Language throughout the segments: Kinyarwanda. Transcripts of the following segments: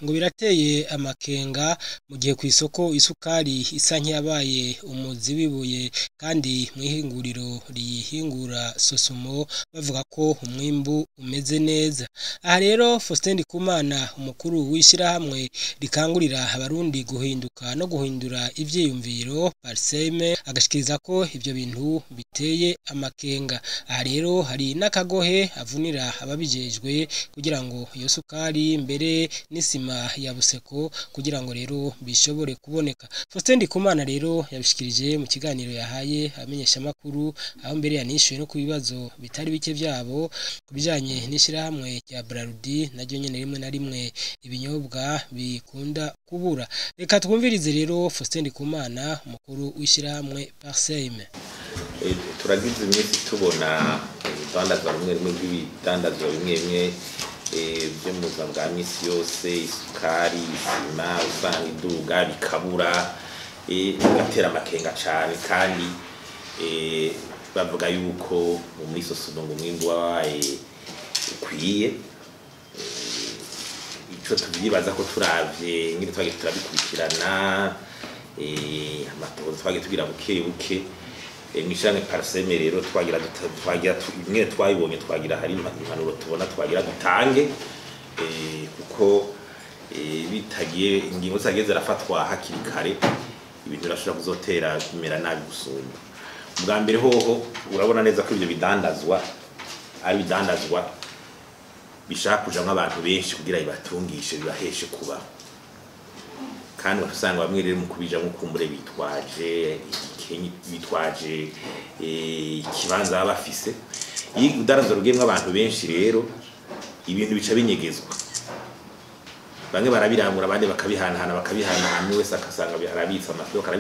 ngo birateye amakenga mu gihe ku isoko isukari isa nk'iyabaye umuzi wibuye kandi mu ihinguriro riyihingura Sosumo bavuga ko umwimbu umeze neza. Aha rero Faustin Ndikumana umukuru w'ishirahamwe rikangurira abarundi guhinduka no guhindura ivyiyumviro Parseme agashikiriza ko ivyo bintu biteye amakenga. Aha rero hari n'akagohe avunira ababijejwe kugira ngo iyo sukari mbere n'isima ya Buseko kugira ngo rero bishobore kuboneka. Faustin Ndikumana rero yabishikirije mu kiganiro yahaye amenyesha makuru aho mbere yanishuye no ku bibazo bitari bike vyabo kubijanye n'ishirahamwe rya Brarudi naryo nyene rimwe na rimwe ibinyobwa bikunda kubura. Reka twumvirize rero Faustin Ndikumana umukuru w'ishirahamwe Parseme. Turagize iminsi tubona ibidandazwa bimwe bw'ibidandazwa bimwe byo mu buzima bwa misi yose, isukari, isima, usanga iduga bikabura bigatera amakenga cyane, kandi bavuga yuko muri Sosumo ngo umwimbu wabaye ukwiye. Ico tubyibaza ko turavye ngire twagiye turabikurikirana amatohoza twagiye tugira buke mwishane Parseme rero twagira imwe twayibonye twagira hari impanuro tubona twagira dutange kuko bitagiye ingingo zageze rafatwa hakiri kare ibintu birashobora kuzotera kumera nabi gusumba. Bwa mbere hoho urabona neza ko ibyo bidandazwa ari bidandazwa bishaka kuja nk'abantu benshi kugira ibatungishe bibaheshe kuba, kandi usanga bamwe rero mu kubija nko kumbure bitwaje ikibanza bafise. Iyo udaranza rugemwe abantu benshi rero ibintu bica binyegezwa, bamwe barabirangura abandi bakabihanahana hamwe wese akasanga arabitsa amasitoke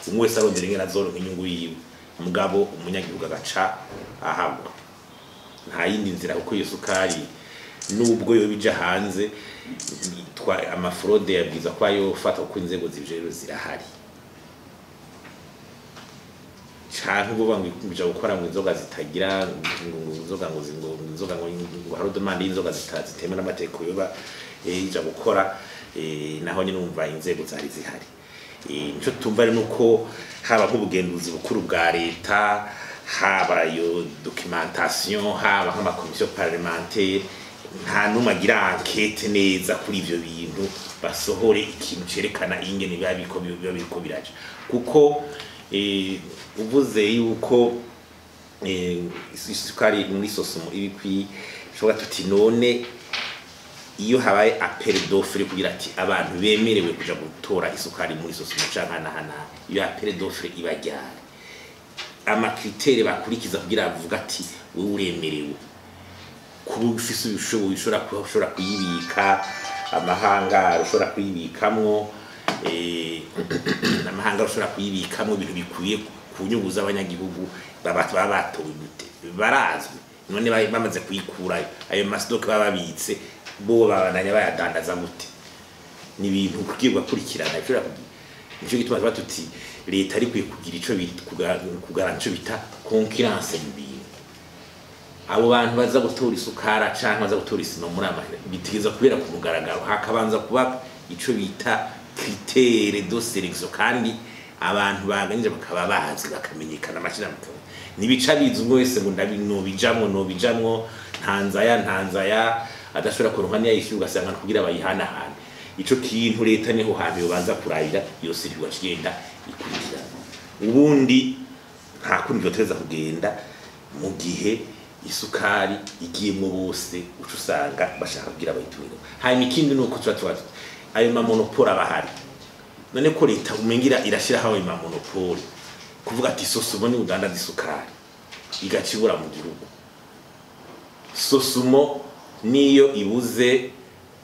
umwe wese arondera ingene azoronka inyungu yiwe, mugabo umunyagihugu agaca ahabwa. Nta yindi nzira kuko iyo sukari nubwo yo bija hanze amafrode yabwiza kwa yo fata uko inzego zibijero zirahari, canke ngo bangwija gukora mu inzoga zitagira inzoga ngo haro demande y'inzoga zitaziteme n'amategeko yoba ija gukora naho nyine numva inzego zari zihari. Nico tumva ari nuko haba nk'ubugenduzi bukuru bwa leta, haba yo documentation, haba nk'amakomisiyo parlementaire, nta numwe agira enquête neza kuri ivyo bintu basohore ikintu cerekana ingene biba biriko biraje. Kuko uvuze yuko isukari muri Sosumo ibikwi shoga tuti none iyo habaye appel d'offre kugira ati abantu bemerewe kuja gutora isukari muri Sosumo canka iyo appel d'offre ibajyana amakritere bakurikiza kugira avuga ati wewe uremerewe kuba ufise ubushobozi ushobora kuyibika, amahanga ushobora kuyibikamwo amahanga ushobora kuyibikamwo ibintu bikwiye kunyuguza abanyagihugu batowe gute barazwi. None bamaze kuyikura ayo masitoke bababitse bo babandanya bayadandaza gute? Ni ibintu kugirwa kurikirana bishobora kugira. Nico gituma batuti leta ari kugira ico kugaranta ico bita concurrence mu bintu. Abo bantu baza gutora isukara canke baza gutora isima muri amahera bitegeza kubera ku mugaragaro, hakabanza kuba ico bita critère de sélection, kandi abantu baganije bakaba bahazi bakamenyekana amashira mukaba nibica bizungo wese ngo nobijamwo ntanzaya adashobora kuronka niya yishyuga ugasanga kugira bayihanahana. Ico kintu leta niho hantu yobanza kurayira yose bigenda ikurikirana. Ubundi nta kundi byoteza kugenda mu gihe isukari igiyemo bose ucusanga bashaka kugira bayitumira. Hanyuma ikindi nuko tuba ayo mamonopole abahari. None ko leta umengira irashira hawe mamonopole kuvuga ati Sosumo ni udandaza isukari igacibura mu gihugu. Sosumo niyo ibuze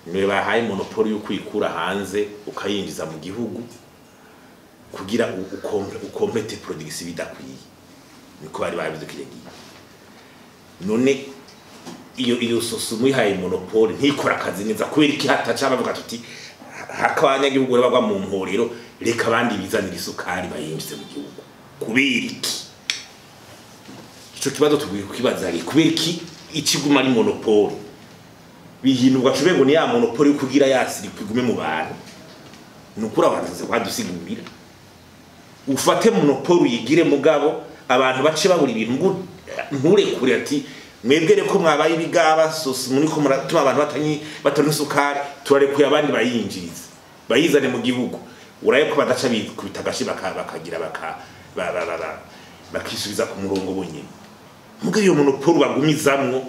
niwe bahaye monopole yo kwikura hanze ukayinjiza mu gihugu kugira ukomplete production bidakwiye, niko bari babize kiregiye. None iyo Sosumo ihaye monopole ntikora akazi neza kubera iki hataca bavuga tuti hakabanyagihugu bagwa mu mporero reka abandi bizanira isukari bayinjize mu gihugu kubera iki? Ico kibazo tugiye kukibaza ari kubera iki ikiguma ari monopole bihinduka cube ngo ni ya monopole kugira yasiri kwigume mu bantu nukura abantu badusigurira ufate monopole uyigire mugabo abantu bace babura ibintu ngo nturekure ati mwebwere ko mwabaye ibigaba sosi muri ko muratuma abantu batoni isukari turarekuye abandi bayinjiriza bayizane mu gihugu uraye ko badaca bitagashi bakagira bakisubiza ku murongo bonyene muga iyo monopole bagumizamwo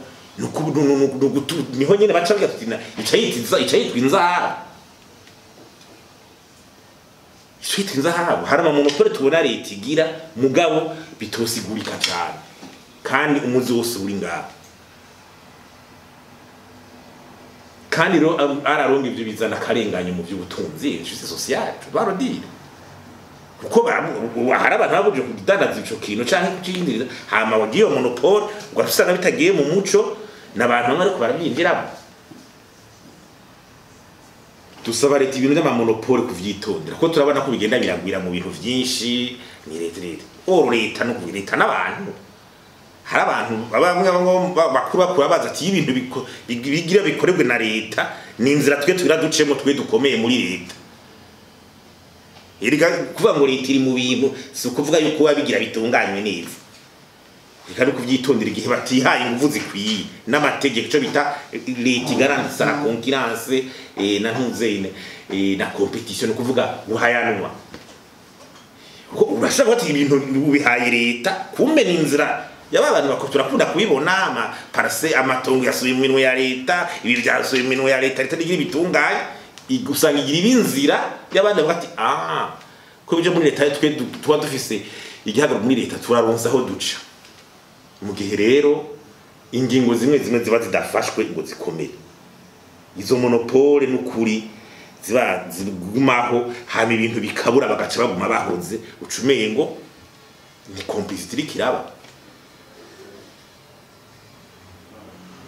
niho nyene baca biga tutina icayitwa inzara hari amamonopole tubona leta igira mugabo bitosigurika cyane kandi umuzi wose uri ngaho kandi ro araronga ibyo bizana karenganye mu by'ubutunzi justice sociale barodire kuko hari abantu babuje kudandaza ico kintu canke kucindiriza hama wagiye monopole ugasanga bitagiye mu muco nabantu bamwe ariko barabyinjiramo dusaba leta ibintu by'amamonopole kuvyitondera ko turabona ko bigenda biragwira mu bintu vyinshi ni leta no leta n'abantu hari abantu bamwe bakuru baza ati ibintu bigira bikorebwe na leta ni inzira twe tugira ducemo twe dukomeye muri leta iriga kuvuga ngo leta iri mu bintu si ukuvuga yuko wabigira bitunganywe neza ikari kuvyitondera igihe batihaye ingufu zikwiye n'amategeko cyo bita leta igarantisa la concurrence na ntuzene na competition kuvuga guhayanwa ko urashaka ati ibintu ubihaye leta kumbe ni inzira yabantu bakoturakunda kubibona ama parse amatongo yasuye mu minwe ya leta ibi byasuye mu minwe ya leta igira bitungaye igusanga igira ibinzira y'abandi bati ko bije muri leta twe tuba dufise igihagararo muri leta turaronza aho duca mu gihe rero ingingo zimwe ziba zidafashwe ngo zikomere izo monopole n'ukuri ziba zigumaho hama ibintu bikabura bagaca baguma bahoze ucumeye ngo ni complicité kiraba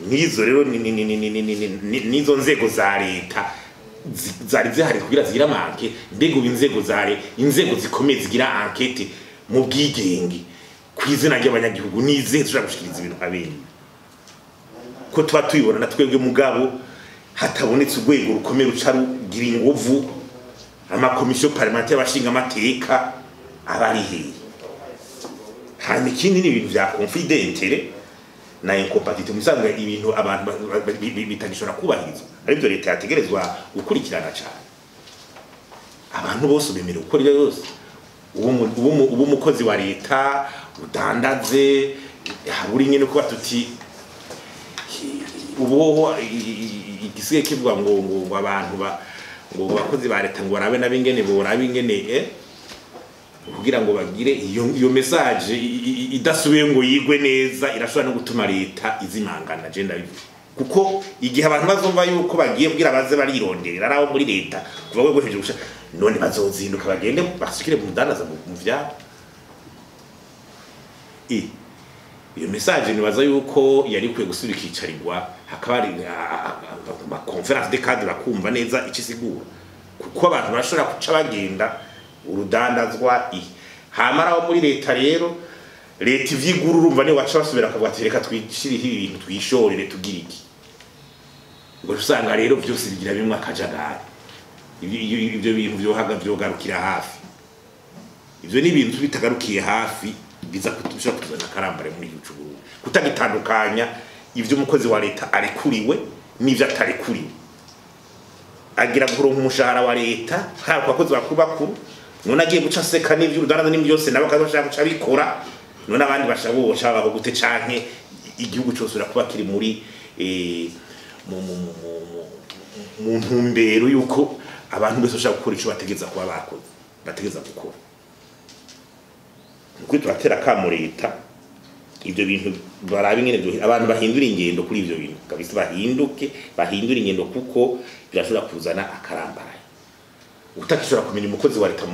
nizo rero nizo nzego za leta zari zihari kugira zigira manke mbego inzego zare inzego zikomeye zigira enquête mu bwigenge kwizina ry'abanyagihugu nize tuja gushikiriza ibintu abene ko twa tuyibona natwebwe mugabo hatabonetse urwego rukomeye ruca rugira inguvu ama commission parlementaire bashinga amateka abari hehe hanyuma ikindi ni ibintu vya conflit d'intérêt na incompatibilité musanga ibintu abantu bitagishora kubahiriza aribyo leta yategerezwa gukurikirana cyane abantu bose bemerewe gukora ibyo yose ubu umukozi wa leta udandaze haburi nyene ko batuti ubu igisigaye kivuga ngo abantu ngo bakozi ba leta ngo barabe nabingene borabe ingene kugira ngo bagire iyo message idasubiye ngo yigwe neza irashobora no gutuma leta izimangana je ndabivuga kuko igihe abantu bazumva yuko bagiye kugira baze barironderera araho muri leta kuva gwe gusha none bazozinduka bagende basukire mu mudandaza mu vya iyo message nibaza yuko yari kwe gusubika icarirwa hakaba ari ma conference de cadre bakumva neza ikisigura kuko abantu bashobora kuca bagenda urudandazwa hamara aho muri leta rero leta ivyiguru urumva ne waca basubira akavuga ati reka twishiriho ibintu twishorere tugira iki ngo usanga rero byose bigira bimwe akajagari ibyo bintu byogarukira hafi ivyo ni ibintu bitagarukiye hafi biza kutusha kutuzana karambare muri gihugu kutagitandukanya ivyo umukozi wa leta arekuriwe n'ivyo atarekuriwe agira guronka umushahara wa leta hari abakozi bakuru none agiye guca seka n'ivyo urudana n'ibyo byose nabo kazashaka guca bikora none abandi bashaka baho gute canke igihugu cyose urakuba kiri muri mu ntumbero yuko abantu bose bashaka gukora ico bategeza kuba bakoze bategeza gukora nuko turatera kamo leta ibyo bintu barabe ingene byo abantu bahindura ingendo kuri ibyo bintu kabisa bahindura ingendo kuko birashobora kuzana akarambaraye utakishobora kumenya umukozi wa leta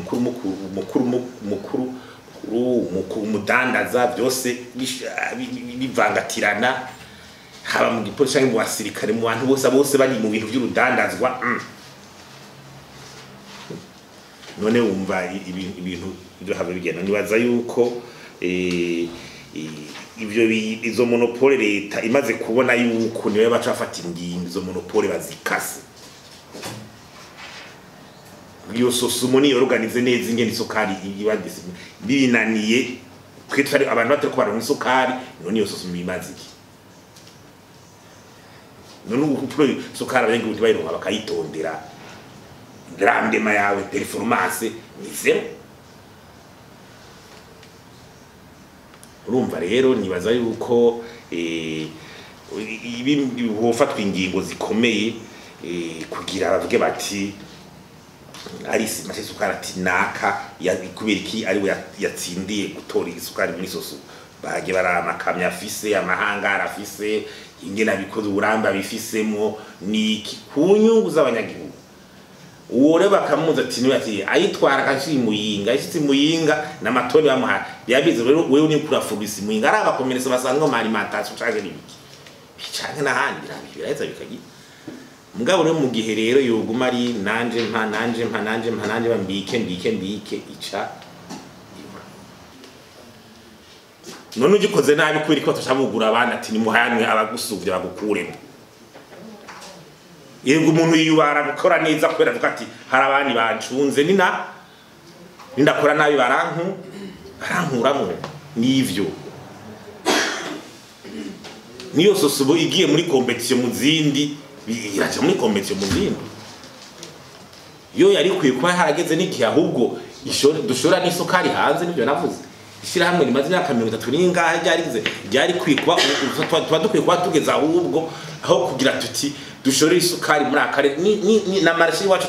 mukuru umudandaza byose bivangatirana haba mu gipolisi cyangwa mu basirikare mu bantu bose bari mu bintu by'urudandazwa none wumva ibintu byo habe bigenda nibaza yuko ivyo izo monopole leta imaze kubona yuko niwe bacafata ingingo izo monopole bazikase iyo sosumo ni organize neza ingene isukari ibadise binaniye kwitari abantu batari kubaronka isukari none iyo sosumo imaze iki none ukupro isukari abengi uti bayironka bakayitondera grandema yawe performance ni zero. Urumva rero nibaza yuko ibi hofatwa ingingo zikomeye kugira bavuge bati ari isukari ati naka kubera iki ari we yatsindiye gutora isukari muri sosu baje baramakamya afise amahanga afise ingena bikoze uburamba bifisemo ni kunyungu z'abanyagihugu uwo reba bakamuza ati niwe ati ayitwara kashi muyinga ishitsi muyinga n'amatoni bamuha yabize rero wewe ni kura furisi muyinga araba komerese basanga mu alimentation canke n'ibiki bicanga nahandi biraheza bikagira mugabo rero mu gihe rero yoguma ari nanje bambike ica none ugikoze nabi kubera ko tutabugura abana ati ni muhanwe abagusuvye bagukuremo yego umuntu yubara gukora neza kubera avuga ati hari abandi bancunze ndakora nabi barankuramo nivyo niyo sosubo igiye muri competition mu zindi iraje muri competition mu zindi yo yari kwiye kuba harageze n'igihe ahubwo dushora n'isukari hanze nibyo navuze ishira hamwe rimaze imyaka 30 n'ingahe ryari kwiye kuba dukwiye kuba tugeze ahubwo aho kugira tuti dushore isukari muri akare ni na marshi wacu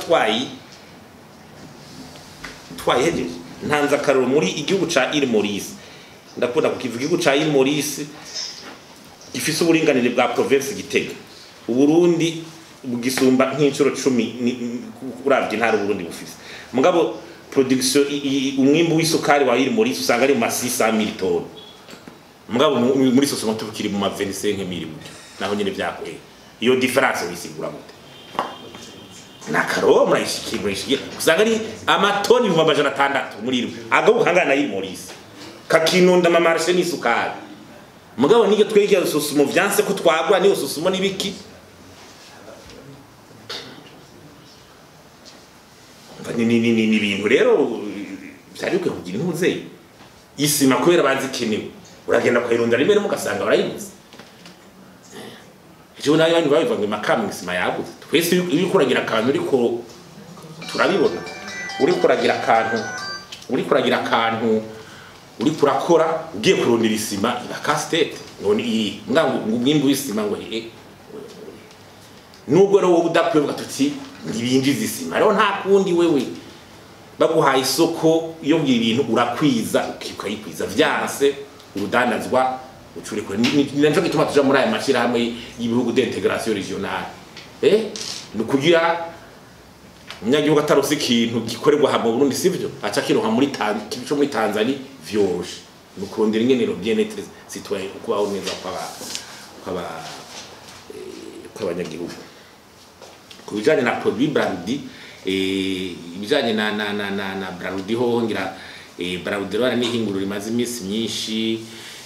twayihejeje ntanza karoro muri igihugu ca Île Maurice ndakunda kukivuga igihugu ca Île Maurice gifise uburinganire bwa province Gitega Uburundi bugisumba nk'incuro 10 uravye ntari Burundi bufise mugabo production umwimbu w'isukari wa Île Maurice usanga ari mu 600,000 tons mugabo muri soso tubukiri mu 25,000 naho nyene vyakweye iyo difference bisigura gute nakaro murayishikirwe usanga ari amatoni 600 muri rimwe agaho kangana na Île Maurice kakinonda amamarche n'isukari mugabo nige twegera sosumo vyanse ko twagwa niyo sosumo nibiki ni bintu rero byari ukwe kugira intuze isima kubera bazikenewe uragenda kwirondera rimwe mugasanga barayibuze ejo nayo abantu babivuga ngo makamu isima yabuze twese iyo kuragira akantu uriko turabibona uri kuragira akantu uri kurakora ugiye kurondera isima bakastete none iyi ngango umwimbu w'isima ngo nubwo rero wowe udakwiye tuti ngibinjiza isima rero nta kundi wewe baguhaye isoko iyo ibintu urakwiza ukikayikwiza vyanse urudandazwa ucurikwe ninjo gituma tuja muri aya mashira hamwe y'ibihugu d'integration régionale nukugira munyagihugu atarose ikintu gikorerwa hamwe Burundi sivyo aca kiroha muri Tanzania vyoroshe nukondera ingenero bien-être citoyen ukubaho neza kw'abanyagihugu kubijanye na produit Braludi ibijanye na Braludi ho ngira Braludi rero ni hinguriro rimaze imisi myinshi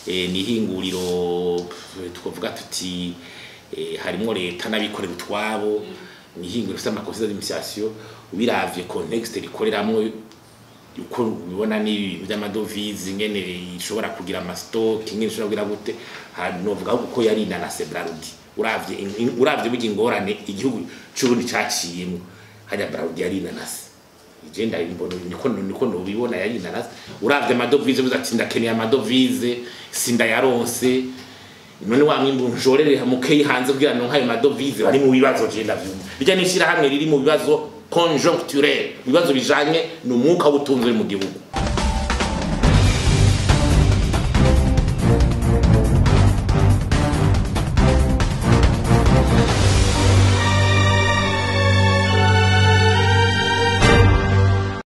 ni hinguriro twovuga tuti harimo leta n'abikorera utwabo ni hinguriro rifite amakosa d'administration ubiravye context rikoreramwo uko ubona ni by'amadovize ngene ishobora kugira amastock ngene ishobora kugira gute hanovuga uko yari na Braludi uravye bigingorane igihugu cy'urundi cyaciyemo hajya Braludi yari nanasi igenda imbono niko nobibona yari nanasi uravye amadovize buzatinda Kenya amadovize sinda yaronse none wamwimbu njorere mukeyi hanze kugira no nkayo madovize bari mu bibazo genda vyumva bijya nishira hamwe riri mu bibazo conjoncturel bibazo bijanye n'umwuka w'ubutunzi mu gihugu